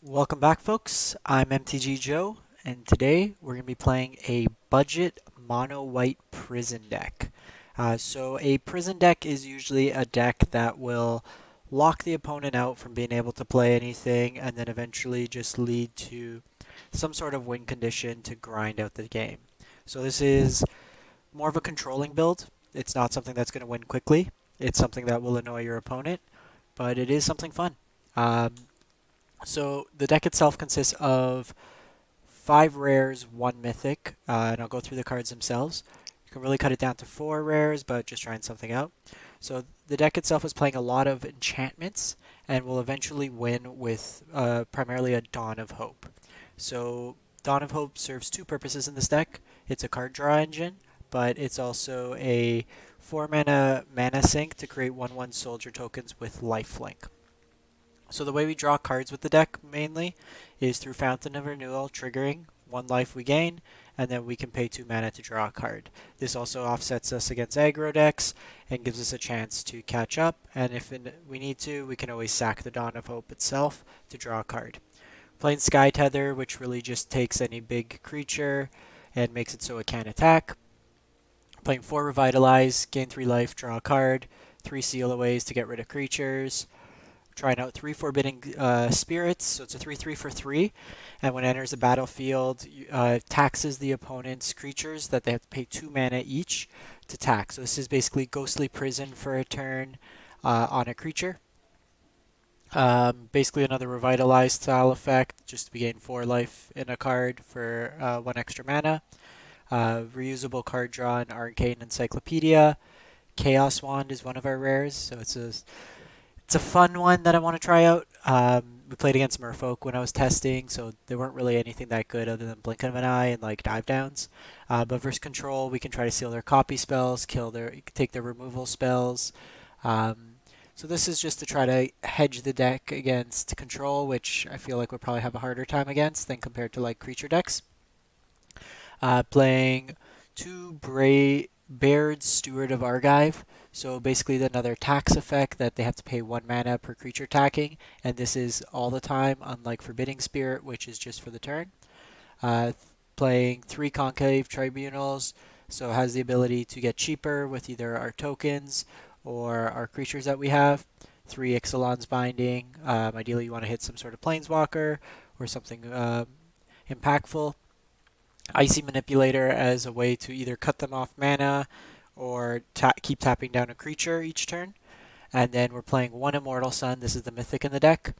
Welcome back, folks. I'm MTG Joe, and today we're going to be playing a budget mono white prison deck. So, a prison deck is usually a deck that will lock the opponent out from being able to play anything and then eventually just lead to some sort of win condition to grind out the game. So, this is more of a controlling build. It's not something that's going to win quickly, it's something that will annoy your opponent, but it is something fun. So the deck itself consists of 5 rares, 1 mythic, and I'll go through the cards themselves. You can really cut it down to 4 rares, but just trying something out. So the deck itself is playing a lot of enchantments and will eventually win with primarily a Dawn of Hope. So Dawn of Hope serves 2 purposes in this deck. It's a card draw engine, but it's also a 4 mana sink to create 1/1 soldier tokens with lifelink. So the way we draw cards with the deck mainly is through Fountain of Renewal, triggering 1 life we gain, and then we can pay 2 mana to draw a card. This also offsets us against aggro decks and gives us a chance to catch up, and if we need to, we can always sack the Dawn of Hope itself to draw a card. Playing Sky Tether, which really just takes any big creature and makes it so it can't attack. Playing 4 Revitalize, gain 3 life, draw a card. 3 Seal Aways to get rid of creatures. Trying out 3 Forbidding Spirits, so it's a 3/3 for 3, and when it enters the battlefield, taxes the opponent's creatures that they have to pay 2 mana each to tax. So this is basically Ghostly Prison for a turn on a creature. Basically another Revitalize style effect, just to gain 4 life in a card for 1 extra mana. Reusable card draw in Arcane Encyclopedia. Chaos Wand is one of our rares, so it's a fun one that I want to try out. We played against Merfolk when I was testing, so they weren't really anything that good other than blink of an eye and like dive downs. But versus control, we can try to seal their copy spells, take their removal spells. So this is just to try to hedge the deck against control, which I feel like we'll probably have a harder time against than compared to like creature decks. Playing 2 Baird, Steward of Argive. So basically another tax effect that they have to pay 1 mana per creature attacking, and this is all the time, unlike Forbidding Spirit, which is just for the turn. Uh, Playing 3 Conclave Tribunals, so it has the ability to get cheaper with either our tokens or our creatures that we have. 3 Ixalan's Binding, ideally you want to hit some sort of Planeswalker or something impactful. Icy Manipulator as a way to either cut them off mana or keep tapping down a creature each turn. And then we're playing 1 Immortal Sun. This is the mythic in the deck.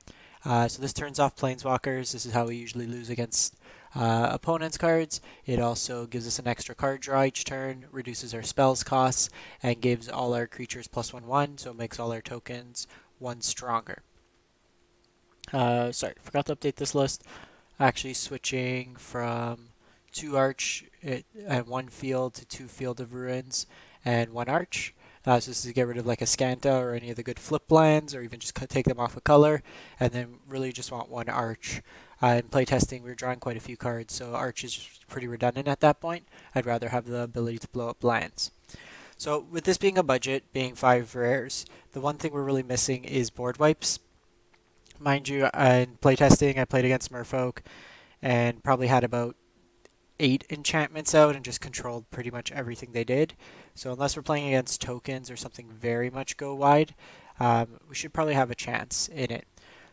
So this turns off Planeswalkers. This is how we usually lose against opponents' cards. It also gives us an extra card draw each turn, reduces our spells costs, and gives all our creatures +1/1, so it makes all our tokens 1 stronger. Sorry, forgot to update this list. Actually switching from 2 Arch and 1 Field to 2 Field of Ruins and 1 Arch. So this is to get rid of like a Scanta or any of the good flip lands, or even just take them off a color, and then really just want 1 Arch. In playtesting, we were drawing quite a few cards, so Arch is pretty redundant at that point. I'd rather have the ability to blow up lands. So with this being a budget, being 5 rares, the one thing we're really missing is board wipes. Mind you, in playtesting, I played against Merfolk and probably had about 8 enchantments out and just controlled pretty much everything they did. So unless we're playing against tokens or something very much go wide, we should probably have a chance in it.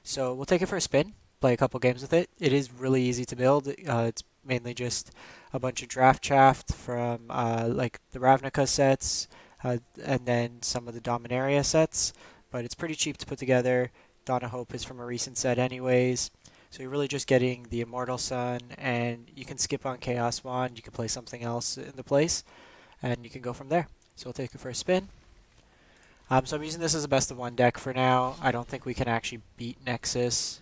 So we'll take it for a spin, play a couple games with it. It is really easy to build. It's mainly just a bunch of draft chaff from like the Ravnica sets and then some of the Dominaria sets, but it's pretty cheap to put together. Dawn of Hope is from a recent set anyways. So you're really just getting the Immortal Sun, and you can skip on Chaos Wand, you can play something else in the place, and you can go from there. So we'll take it for a spin. So I'm using this as a best of 1 deck for now. I don't think we can actually beat Nexus,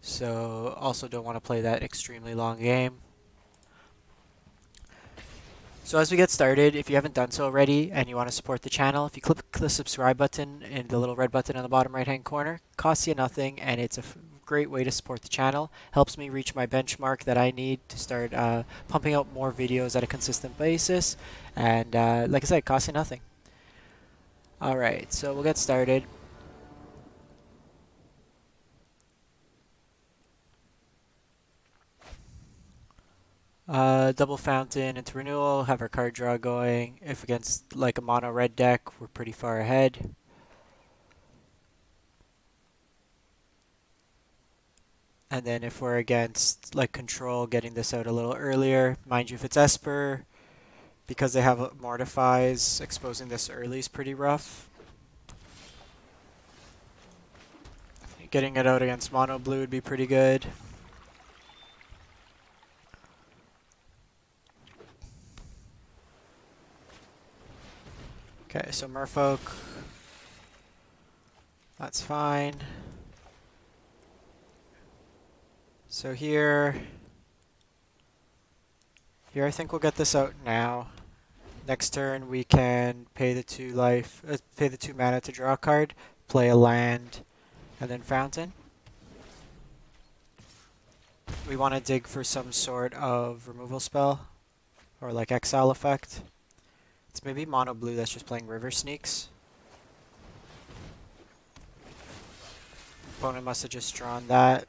so also don't want to play that extremely long game. So as we get started, if you haven't done so already and you want to support the channel, if you click the subscribe button and the little red button on the bottom right hand corner, costs you nothing, and it's a great way to support the channel. Helps me reach my benchmark that I need to start pumping out more videos at a consistent basis, and like I said, costs you nothing. Alright, so we'll get started. Double Fountain into Renewal, have our card draw going. If against like a mono red deck, we're pretty far ahead. And then if we're against like Control, getting this out a little earlier. Mind you, if it's Esper, because they have Mortifies, exposing this early is pretty rough. Getting it out against mono blue would be pretty good. Okay, so Merfolk. That's fine. So here I think we'll get this out now. Next turn we can pay the 2 mana to draw a card, play a land, and then Fountain. We want to dig for some sort of removal spell, or like exile effect. It's maybe mono blue that's just playing River Sneaks. Opponent must have just drawn that.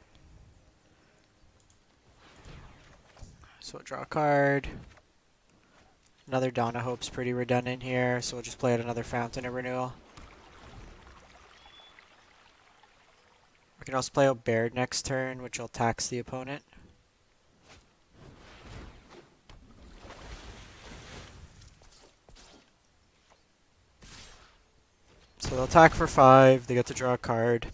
So we'll draw a card. Another Dawn of Hope's pretty redundant here, so we'll just play out another Fountain of Renewal. We can also play out Baird next turn, which will tax the opponent. So they'll attack for 5, they get to draw a card.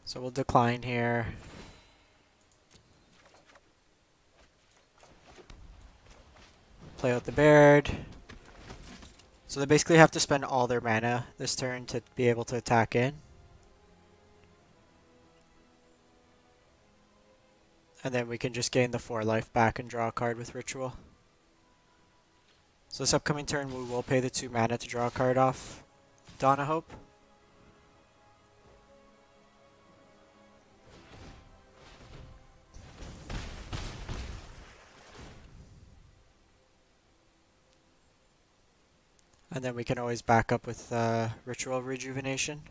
So we'll decline here. Play out the Baird. So they basically have to spend all their mana this turn to be able to attack in. And then we can just gain the 4 life back and draw a card with Ritual. So this upcoming turn we will pay the 2 mana to draw a card off Dawn of Hope. And then we can always back up with Ritual of Rejuvenation.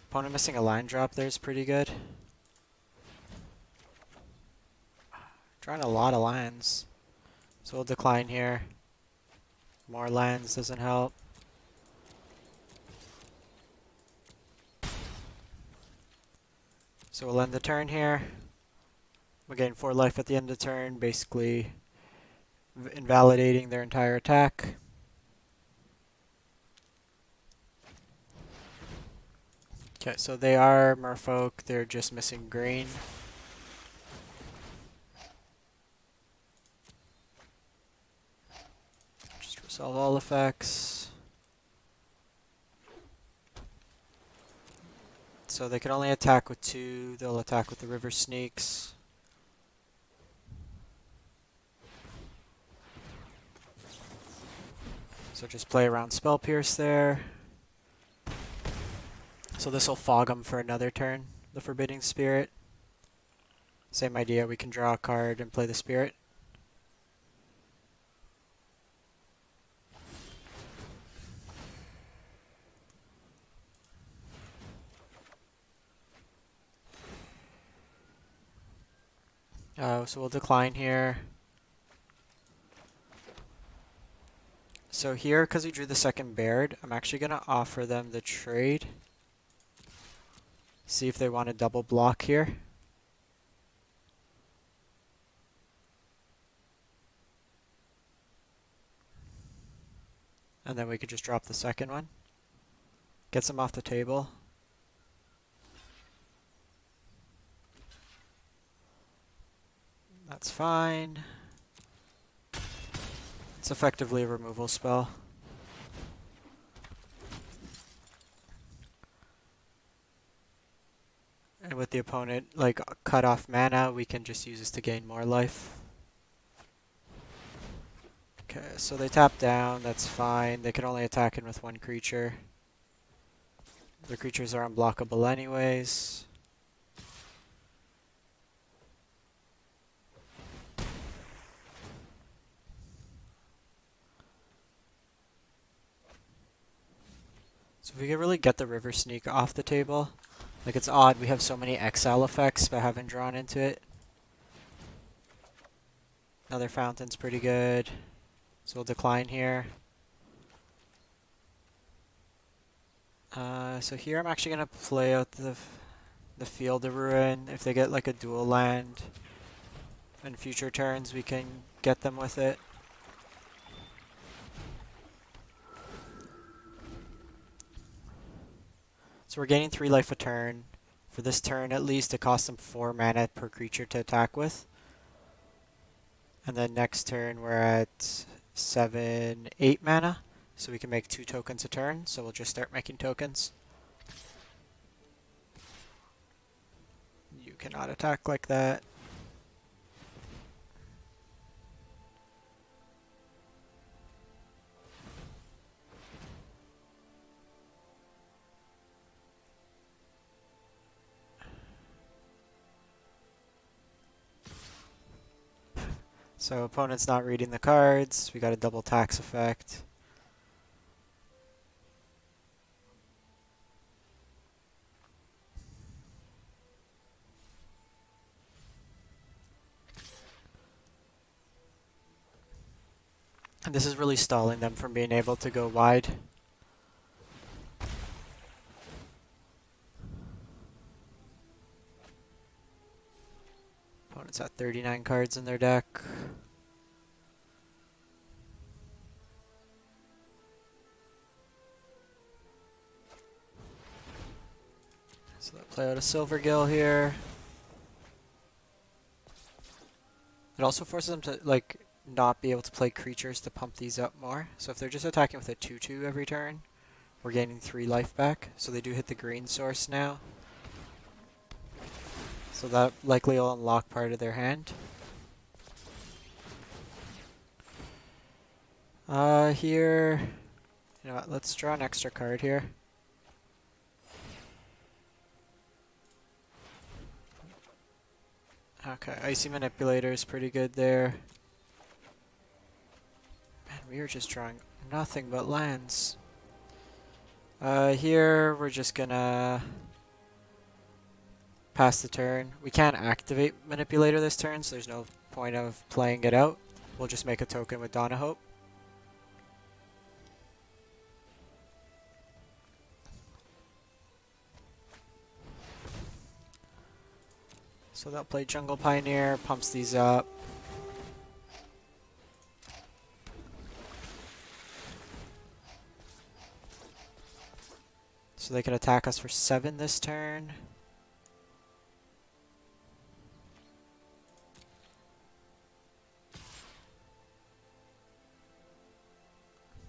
Opponent missing a line drop there is pretty good. Drawing a lot of lands. So we'll decline here. More lands doesn't help. So we'll end the turn here. We'll gain 4 life at the end of the turn, basically invalidating their entire attack. Okay, so they are Merfolk, they're just missing green. Just resolve all effects. So they can only attack with 2, they'll attack with the River Sneaks. So just play around Spell Pierce there. So this will fog them for another turn, the Forbidding Spirit. Same idea, we can draw a card and play the Spirit. So we'll decline here. So here, because we drew the second Baird, I'm actually going to offer them the trade. See if they want to double block here. And then we could just drop the second one. Gets them off the table. That's fine. It's effectively a removal spell. And with the opponent like cut off mana, we can just use this to gain more life. Okay, so they tap down, that's fine. They can only attack in with 1 creature. The creatures are unblockable anyways. So if we could really get the River Sneak off the table. Like, it's odd, we have so many exile effects but haven't drawn into it. Another Fountain's pretty good. So we'll decline here. So here I'm actually going to play out the Field of Ruin. If they get like a dual land in future turns, we can get them with it. So we're gaining 3 life a turn. For this turn at least, it costs them 4 mana per creature to attack with. And then next turn we're at 7, 8 mana. So we can make 2 tokens a turn. So we'll just start making tokens. You cannot attack like that. So opponent's not reading the cards. We got a double tax effect. And this is really stalling them from being able to go wide. Opponent's at 39 cards in their deck. So they'll play out a Silvergill here. It also forces them to like not be able to play creatures to pump these up more. So if they're just attacking with a 2/2 every turn, we're gaining 3 life back. So they do hit the green source now. So that likely will unlock part of their hand. Here, you know what, let's draw an extra card here. Okay, Icy Manipulator is pretty good there. Man, we are just drawing nothing but lands. Here, we're just gonna pass the turn. We can't activate Manipulator this turn, so there's no point of playing it out. We'll just make a token with Dawn of Hope. So they'll play Jungle Pioneer, pumps these up. So they can attack us for 7 this turn.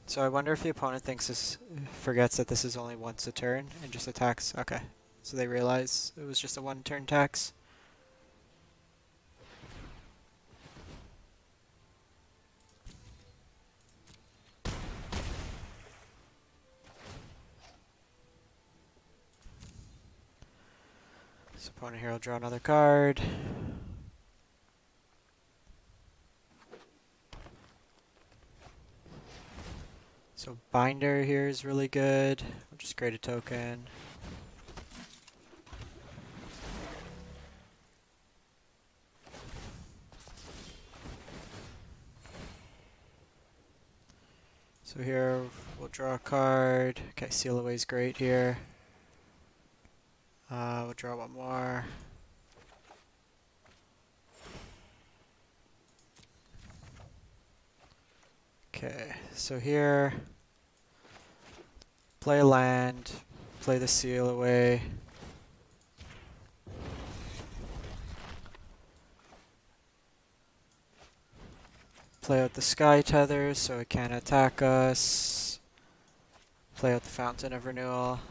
So I wonder if the opponent forgets that this is only once a turn and just attacks. Okay, so they realize it was just a 1-turn tax. So opponent here will draw another card. So Binder here is really good. We'll just create a token. So here we'll draw a card. Okay, Seal Away is great here. We'll draw one more. Okay, so here, play a land, play the Seal Away. Play out the Sky Tether so it can't attack us. Play out the Fountain of Renewal.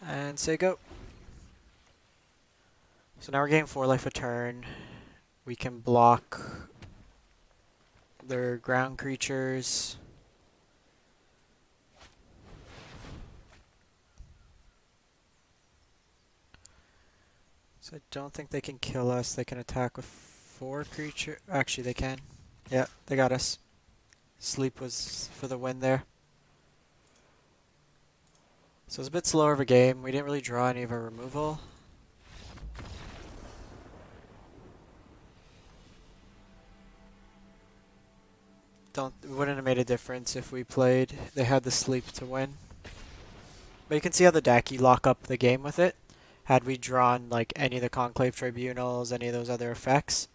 And say go. So now we're getting 4 life a turn. We can block their ground creatures. So I don't think they can kill us. They can attack with 4 creatures. Actually, they can. Yeah, they got us. Sleep was for the win there. So it's a bit slower of a game. We didn't really draw any of our removal. It wouldn't have made a difference if we played. They had the sleep to win. But you can see how the deck, you lock up the game with it. Had we drawn like any of the Conclave Tribunals, any of those other effects.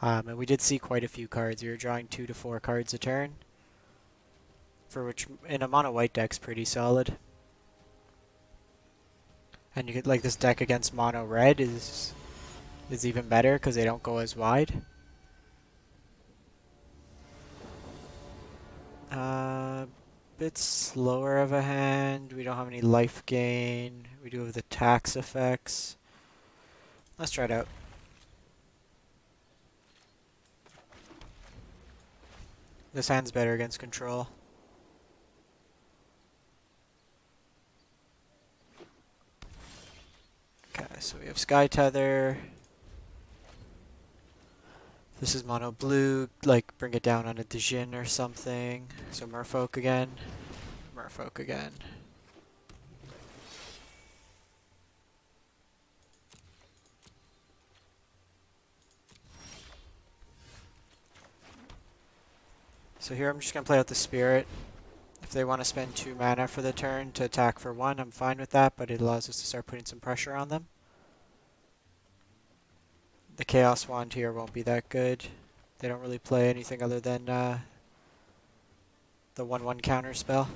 And we did see quite a few cards. We were drawing 2 to 4 cards a turn. For which, in a mono white deck's pretty solid. And you could like this deck against mono red is even better because they don't go as wide. Bit slower of a hand. We don't have any life gain. We do have the tax effects. Let's try it out. This hand's better against control. Okay, so we have Sky Tether. This is mono blue, like bring it down on a Dijin or something. So Merfolk again. Merfolk again. So here I'm just going to play out the Spirit. If they want to spend 2 mana for the turn to attack for 1, I'm fine with that, but it allows us to start putting some pressure on them. The Chaos Wand here won't be that good. They don't really play anything other than the 1/1 counter spell.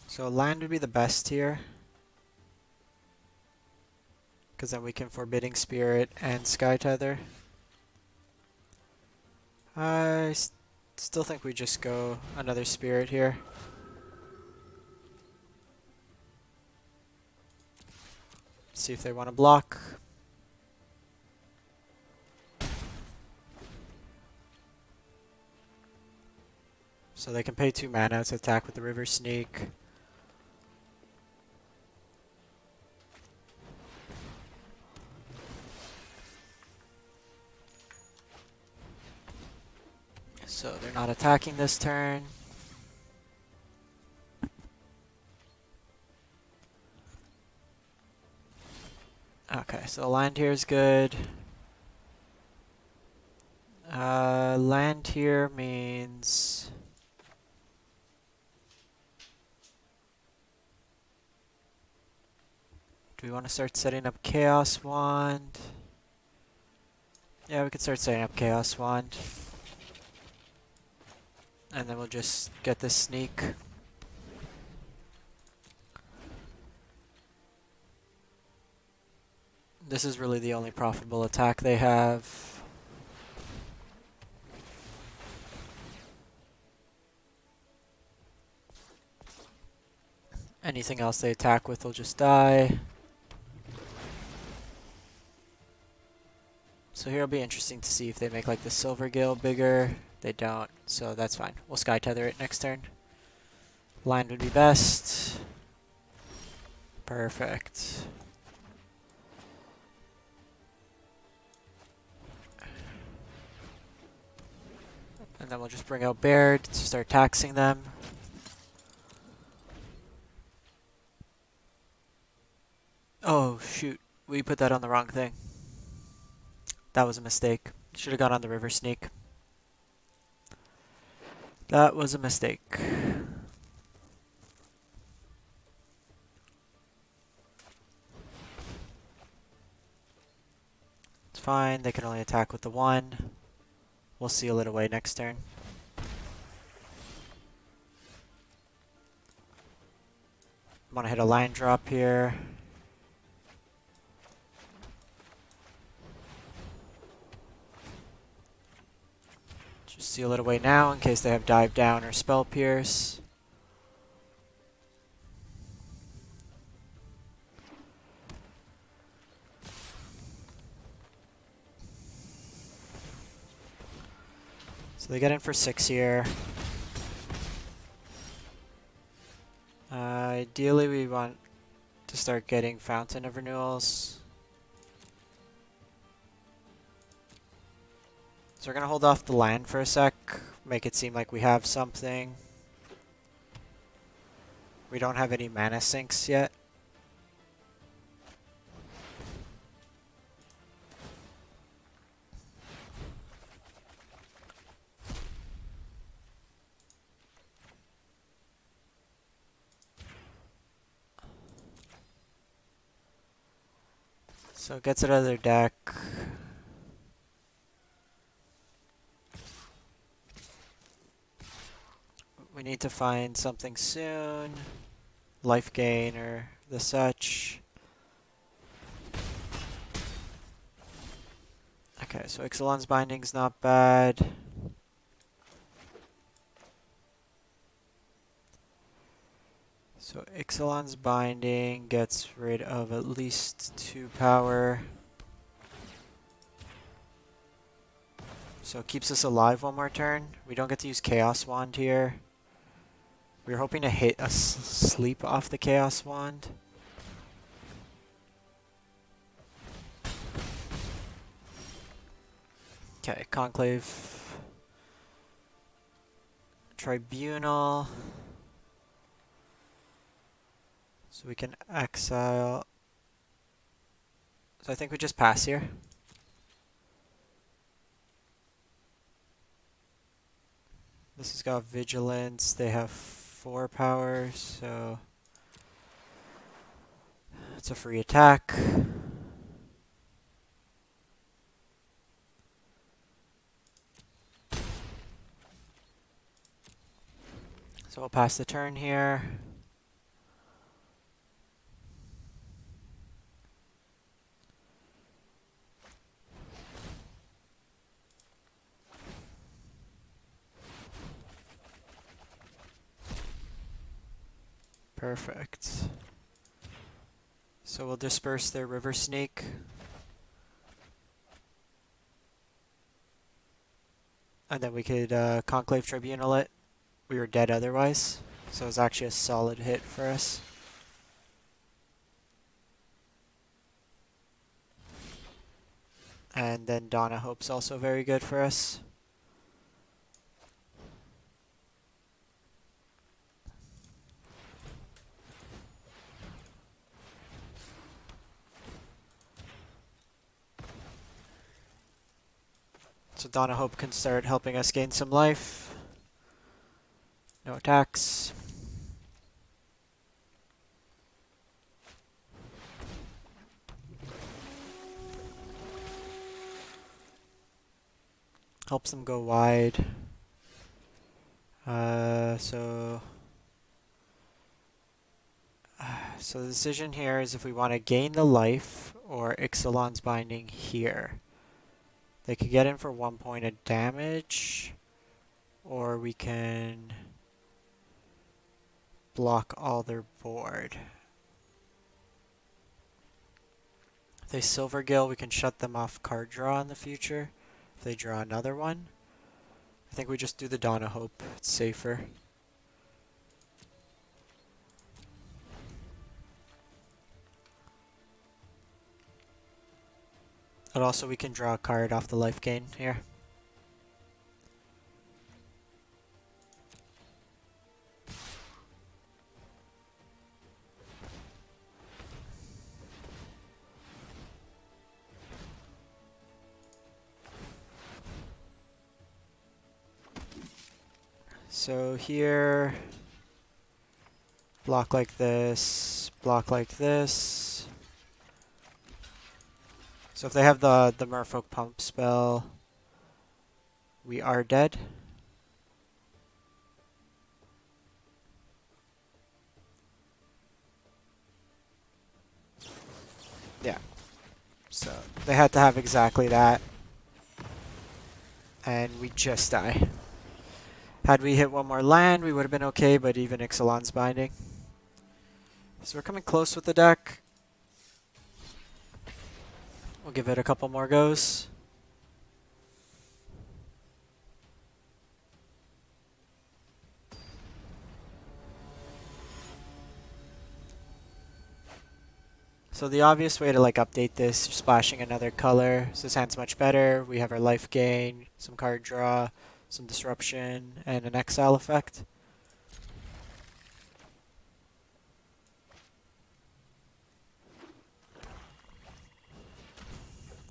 So land would be the best here. Because then we can Forbidding Spirit and Sky Tether. I still think we just go another Spirit here. See if they want to block. So they can pay 2 mana to attack with the River Sneak. So they're not attacking this turn. Okay, so land here is good. Land here means... Do we want to start setting up Chaos Wand? Yeah, we could start setting up Chaos Wand. And then we'll just get this sneak. This is really the only profitable attack they have. Anything else they attack with will just die. So here it'll be interesting to see if they make like the Silver Gill bigger. They don't, so that's fine. We'll Sky Tether it next turn. Land would be best. Perfect. And then we'll just bring out Baird to start taxing them. Oh shoot, we put that on the wrong thing. That was a mistake. Should have gone on the River Sneak. That was a mistake. It's fine, they can only attack with the 1. We'll seal it away next turn. I'm gonna hit a line drop here. Just seal it away now in case they have Dive Down or Spell Pierce. So they get in for 6 here. Ideally we want to start getting Fountain of Renewals. So we're gonna hold off the land for a sec, make it seem like we have something. We don't have any mana sinks yet. So it gets it out of their deck. We need to find something soon. Life gain or the such. Okay, so Ixalan's Binding's not bad. So Ixalan's Binding gets rid of at least 2 power. So it keeps us alive one more turn. We don't get to use Chaos Wand here. We were hoping to hit a sleep off the Chaos Wand. Okay, Conclave Tribunal. So we can exile. So I think we just pass here. This has got Vigilance. They have 4 power, so it's a free attack. So we'll pass the turn here. Perfect. So we'll disperse their River Snake. And then we could Conclave Tribunal it. We were dead otherwise. So it was actually a solid hit for us. And then Dawn of Hope's also very good for us. So Dawn of Hope can start helping us gain some life. No attacks. Helps them go wide. So the decision here is if we want to gain the life or Ixalan's Binding here. They could get in for 1 point of damage, or we can block all their board. If they Silver Gill, we can shut them off card draw in the future. If they draw another one, I think we just do the Dawn of Hope. It's safer. But also we can draw a card off the life gain here. So here, block like this, block like this. So if they have the Merfolk Pump spell, we are dead. Yeah. So they had to have exactly that. And we just die. Had we hit one more land, we would have been okay, but even Ixalan's Binding. So we're coming close with the deck. We'll give it a couple more goes. So the obvious way to like update this, splashing another color. So this hand's much better. We have our life gain, some card draw, some disruption, and an exile effect.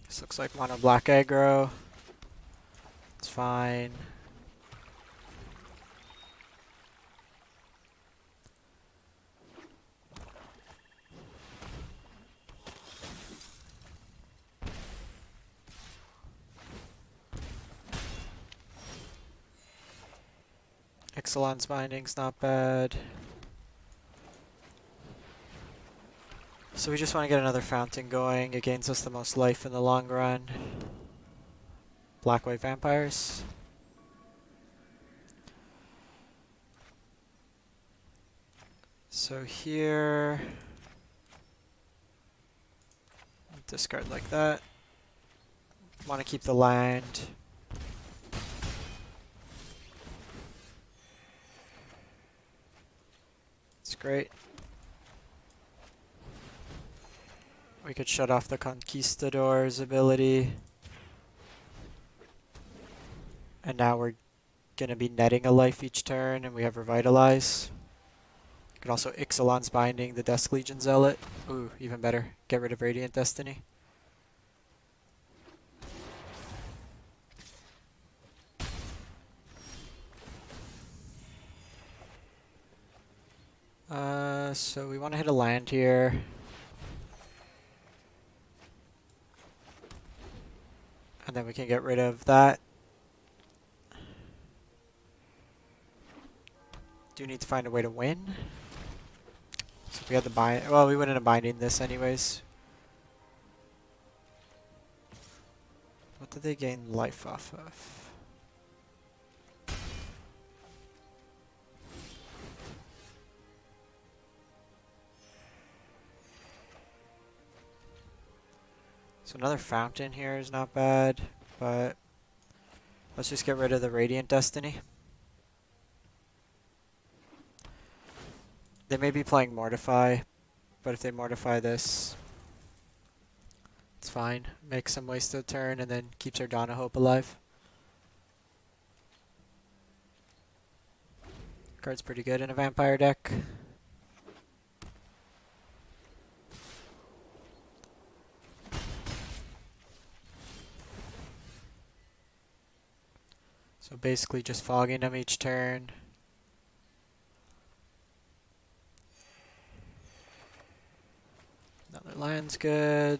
This looks like mono black aggro. It's fine. Ixalan's binding's not bad. So we just want to get another fountain going. It gains us the most life in the long run. Black-white vampires. So here, discard like that. Want to keep the land. It's great. We could shut off the Conquistador's ability. And now we're going to be netting a life each turn, and we have Revitalize. You can also Ixalan's Binding, the Dusk Legion Zealot. Ooh, even better. Get rid of Radiant Destiny. So we want to hit a land here. And then we can get rid of that. Do need to find a way to win. So if we had the bind, well, we wouldn't have binding this anyways. What did they gain life off of? So another fountain here is not bad, but let's just get rid of the Radiant Destiny. They may be playing Mortify, but if they Mortify this, it's fine. Makes them waste a turn and then keeps our Dawn of Hope alive. Card's pretty good in a vampire deck. So basically just fogging them each turn. Another land's good.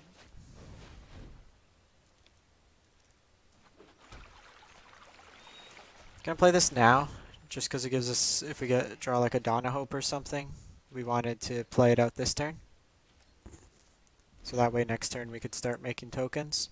Gonna play this now, just because it gives us, if we draw like a Dawn of Hope or something, we wanted to play it out this turn. So that way next turn we could start making tokens.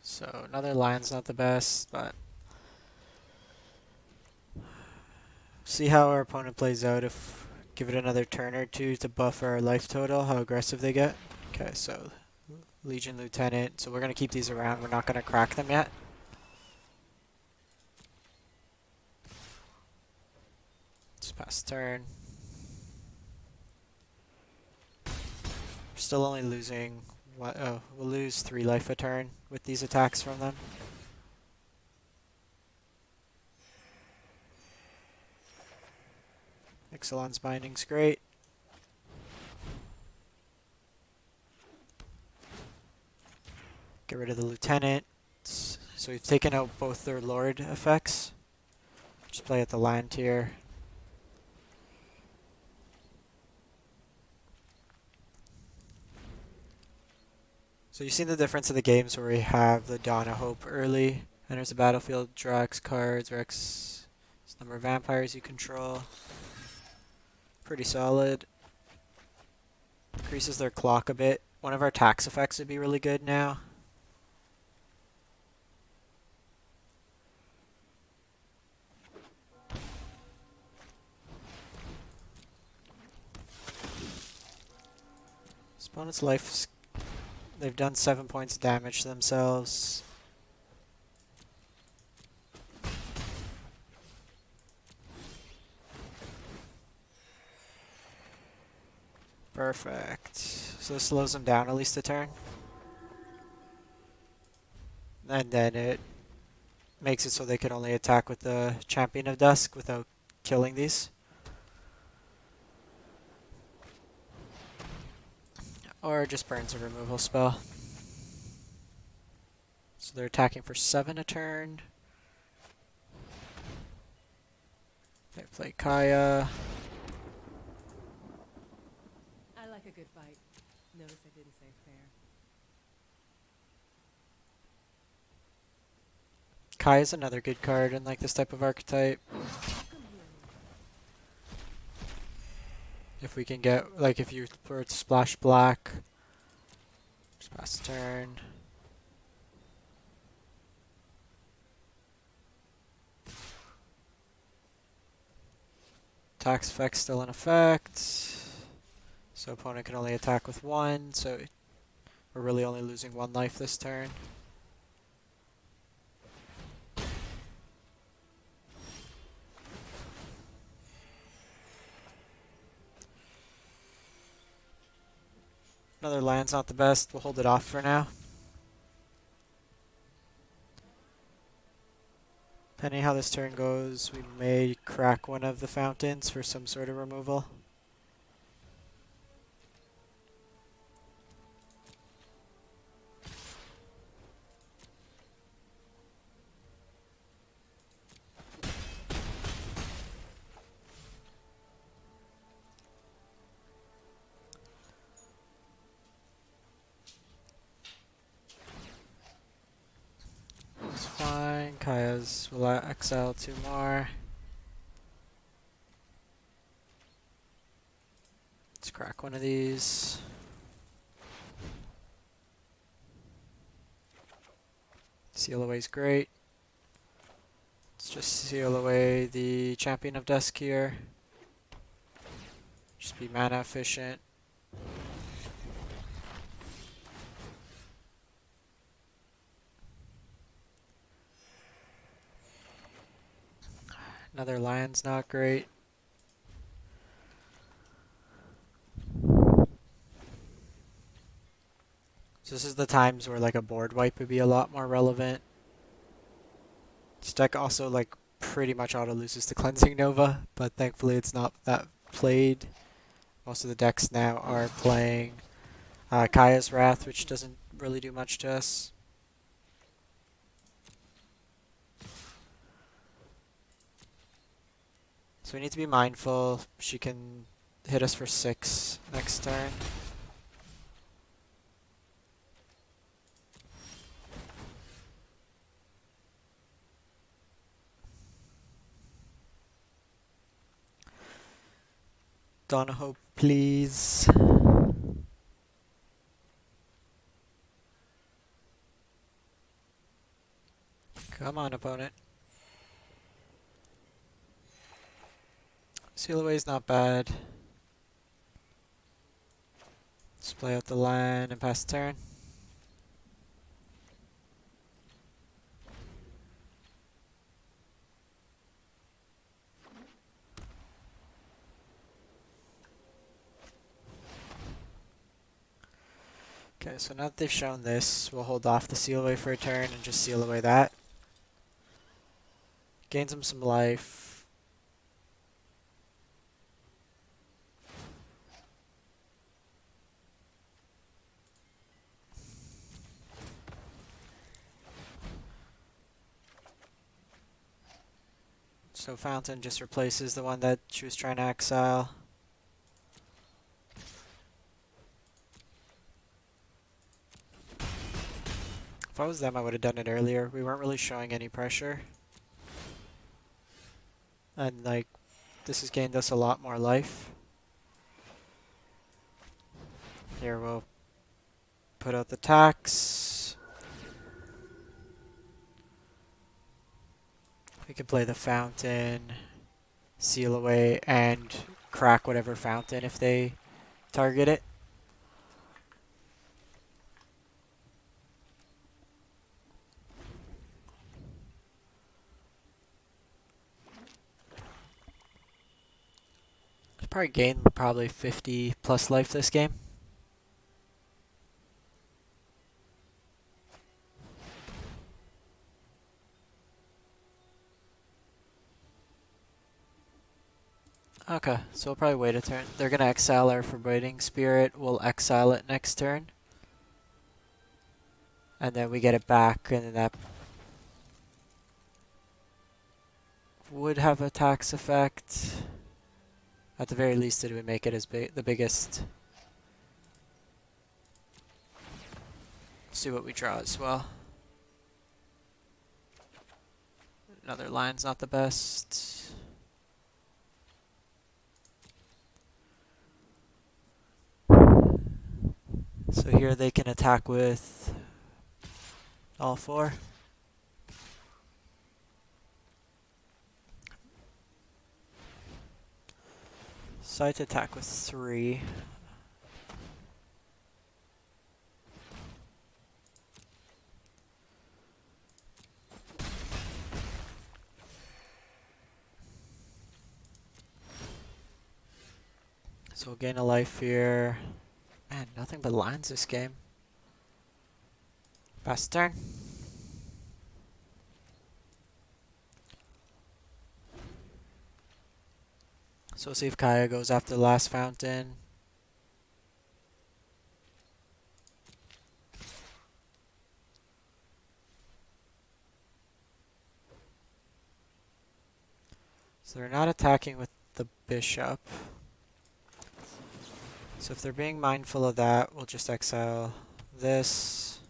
So another line's not the best, but see how our opponent plays out. If give it another turn or two to buff our life total, how aggressive they get. Okay, so Legion Lieutenant. So we're gonna keep these around. We're not gonna crack them yet. Just pass turn. We're still only losing. What? Oh, we'll lose 3 life a turn with these attacks from them. Ixalan's Binding's great. Get rid of the Lieutenant. So we've taken out both their Lord effects. Just play at the land here. So you've seen the difference of the games where we have the Dawn of Hope early, enters the battlefield, draw X cards, or X number of vampires you control. Pretty solid. Increases their clock a bit. One of our tax effects would be really good now. Opponent's life They've done 7 points of damage to themselves. Perfect. So this slows them down at least a turn. And then it makes it so they can only attack with the Champion of Dusk without killing these. Or just burns a removal spell. So they're attacking for 7 a turn. They play Kaya. I like a good fight. Notice I didn't say fair. Kaya's another good card in like this type of archetype. If we can get, like if you were to splash black, just pass the turn. Tax effect still in effect. So opponent can only attack with 1, so we're really only losing 1 life this turn. Another land's not the best, we'll hold it off for now. Depending how this turn goes, we may crack one of the fountains for some sort of removal. It's fine. Kaya's will exile 2 more. Let's crack one of these. Seal away's great. Let's just seal away the Champion of Dusk here. Just be mana efficient. Another land's not great. So this is the times where like a board wipe would be a lot more relevant. This deck also like pretty much auto loses to Cleansing Nova, but thankfully it's not that played. Most of the decks now are playing Kaya's Wrath, which doesn't really do much to us. So we need to be mindful. She can hit us for 6 next turn. Donahoe, please. Come on, opponent. Seal away's not bad. Let's play out the land and pass the turn. Okay, so now that they've shown this, we'll hold off the seal away for a turn and just seal away that. Gains him some life. So Fountain just replaces the one that she was trying to exile. If I was them, I would have done it earlier. We weren't really showing any pressure. And like, this has gained us a lot more life. Here we'll put out the tax. We can play the Fountain, seal away, and crack whatever Fountain if they target it. Probably gain probably 50 plus life this game. Okay, so we'll probably wait a turn. They're gonna exile our Forbidding Spirit. We'll exile it next turn. And then we get it back, and then that would have a tax effect. At the very least, it would make it as the biggest. See what we draw as well. Another line's not the best. So here they can attack with all 4. Decide to attack with 3. So we'll gain a life here. Man, nothing but lines this game. Pass the turn. So we'll see if Kaya goes after the last fountain. So they're not attacking with the bishop. So if they're being mindful of that, we'll just exile this.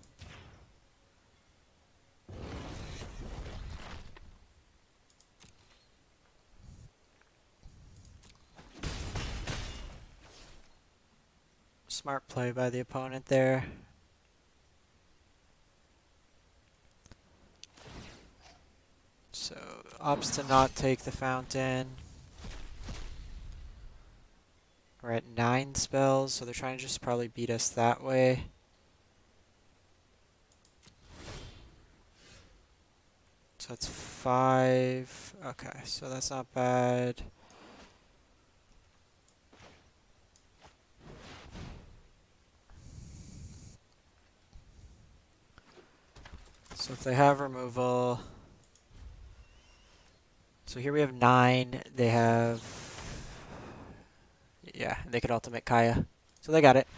Smart play by the opponent there. So opts to not take the fountain. We're at 9 spells, so they're trying to just probably beat us that way. So that's 5. Okay, so that's not bad. So if they have removal, so here we have 9. They have, yeah, they could ultimate Kaya. So they got it.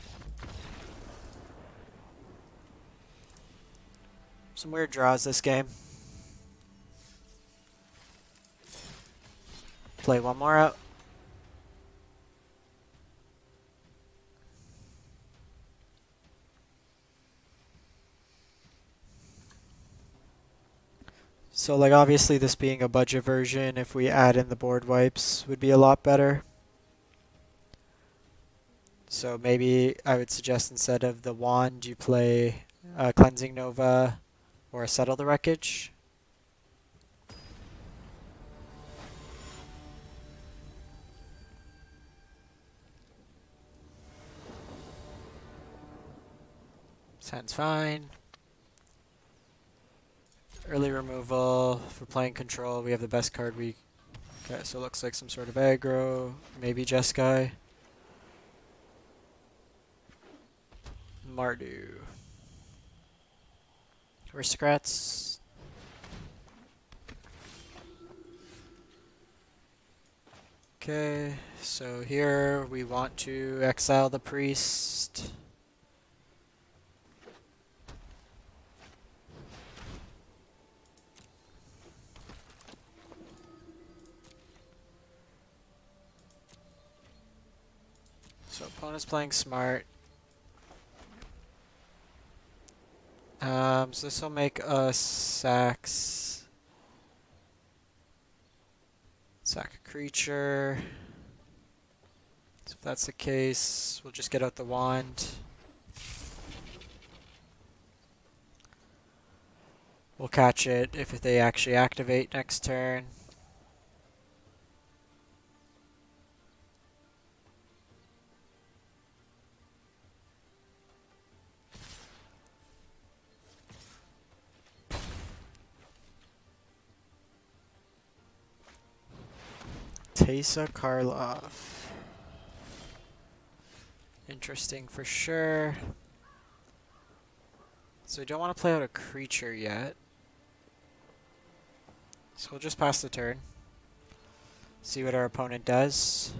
Some weird draws this game. Play one more out. So like obviously this being a budget version, if we add in the board wipes would be a lot better. So maybe I would suggest instead of the wand you play Cleansing Nova or Settle the Wreckage. Sounds fine. Early removal for playing control. We have the best card we... Okay, so it looks like some sort of aggro. Maybe Jeskai. Mardu. Aristocrats. Okay, so here we want to exile the priest. So opponent's playing smart. So this will make us sack a creature. So if that's the case, we'll just get out the wand. We'll catch it if they actually activate next turn. Teysa Karlov. interesting for sure. So we don't want to play out a creature yet. So we'll just pass the turn. See what our opponent does.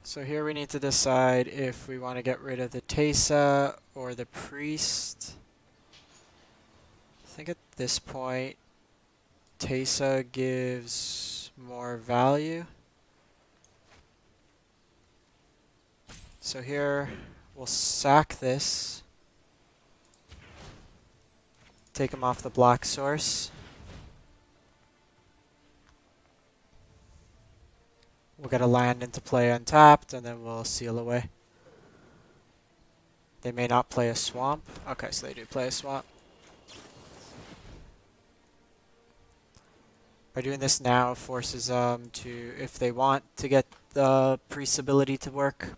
So here we need to decide if we want to get rid of the Teysa or the Priest. I think at this point, Teysa gives more value. So here, we'll sack this. Take him off the black source. We'll get a land into play untapped, and then we'll seal away. They may not play a swamp. Okay, so they do play a swamp. By doing this now, forces them to, if they want to get the priest's ability to work.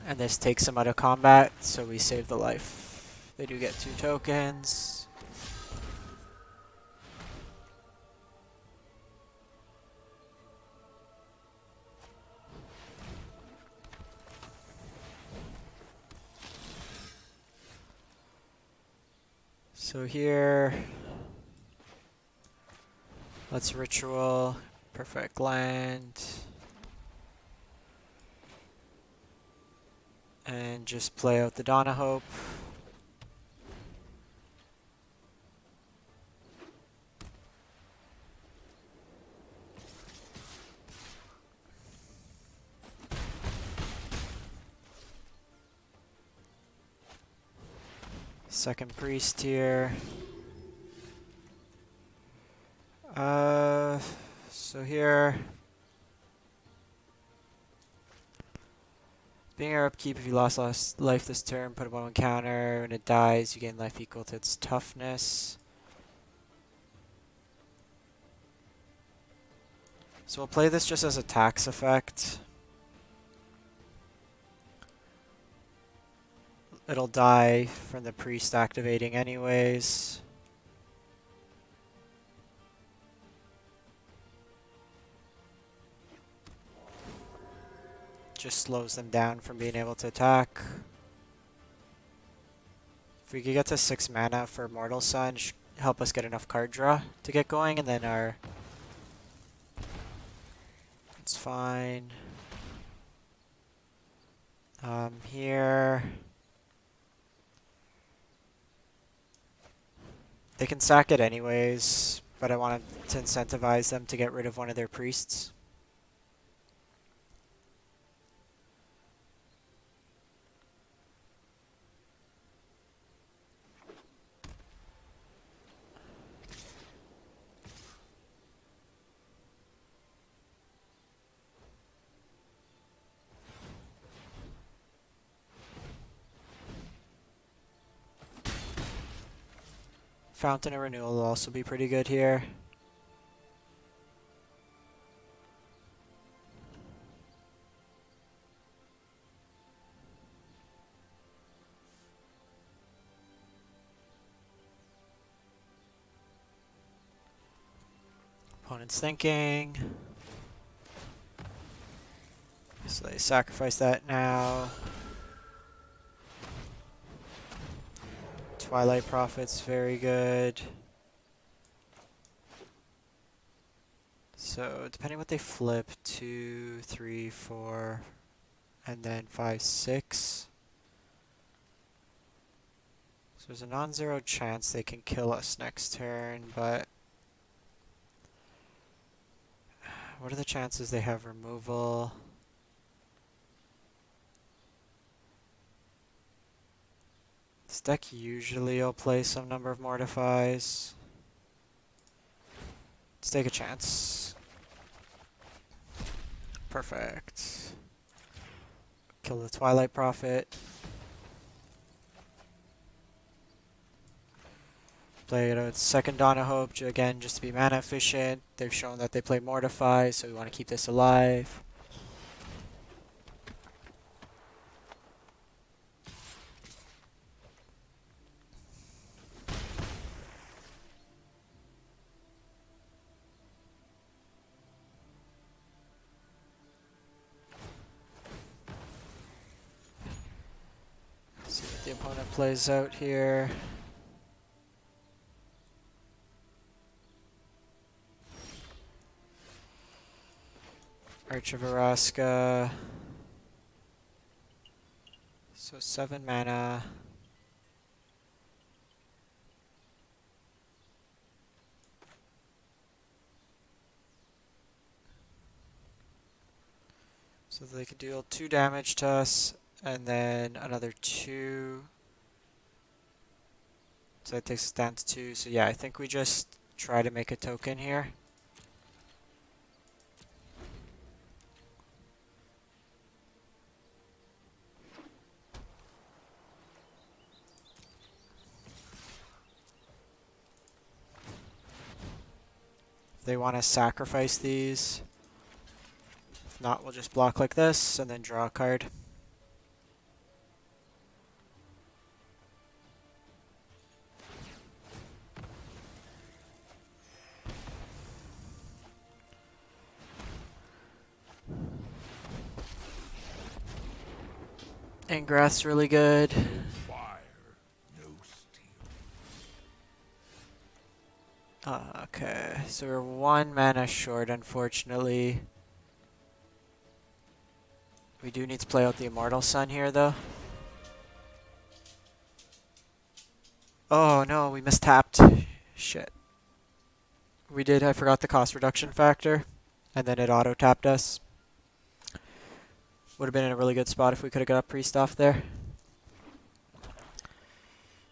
And this takes them out of combat, so we save the life. They do get 2 tokens. So here, let's ritual, perfect land. And just play out the Dawn of Hope. Second priest here. So here, being your upkeep, if you lost life this turn, put it on counter. When it dies, you gain life equal to its toughness. So we'll play this just as a tax effect. It'll die from the priest activating anyways. Just slows them down from being able to attack. If we could get to 6 mana for Immortal Sun, help us get enough card draw to get going, and then our... It's fine. Here... They can sack it anyways, but I wanted to incentivize them to get rid of one of their priests. Fountain of Renewal will also be pretty good here. Opponent's thinking. So they sacrifice that now. Twilight Prophet's very good. So depending what they flip, 2, 3, 4, and then 5, 6. So there's a non-zero chance they can kill us next turn, but what are the chances they have removal? This deck usually will play some number of Mortifies. Let's take a chance. Perfect. Kill the Twilight Prophet. Play a second Dawn of Hope, again, just to be mana efficient. They've shown that they play Mortify, so we want to keep this alive. See what the opponent plays out here. Arch of Orazca. So 7 mana. So they could deal 2 damage to us, and then another 2. So that takes us down to 2. So yeah, I think we just try to make a token here. They want to sacrifice these. If not, we'll just block like this and then draw a card. Ingrath's really good. Okay, so we're 1 mana short, unfortunately. We do need to play out the Immortal Sun here, though. Oh no, we mistapped. Shit. We did, I forgot the cost reduction factor, and then it auto-tapped us. Would have been in a really good spot if we could have got a priest off there.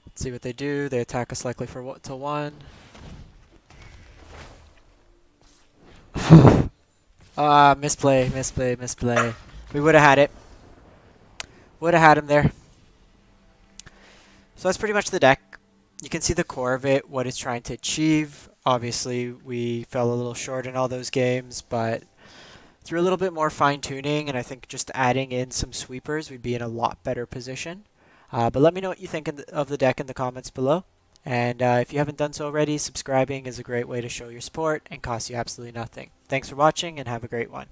Let's see what they do. They attack us likely for what to 1. Misplay. We would have had it. Would have had him there. So that's pretty much the deck. You can see the core of it, what it's trying to achieve. Obviously, we fell a little short in all those games, but through a little bit more fine-tuning, and I think just adding in some sweepers, we'd be in a lot better position. But let me know what you think of the deck in the comments below. And if you haven't done so already, subscribing is a great way to show your support and costs you absolutely nothing. Thanks for watching and have a great one.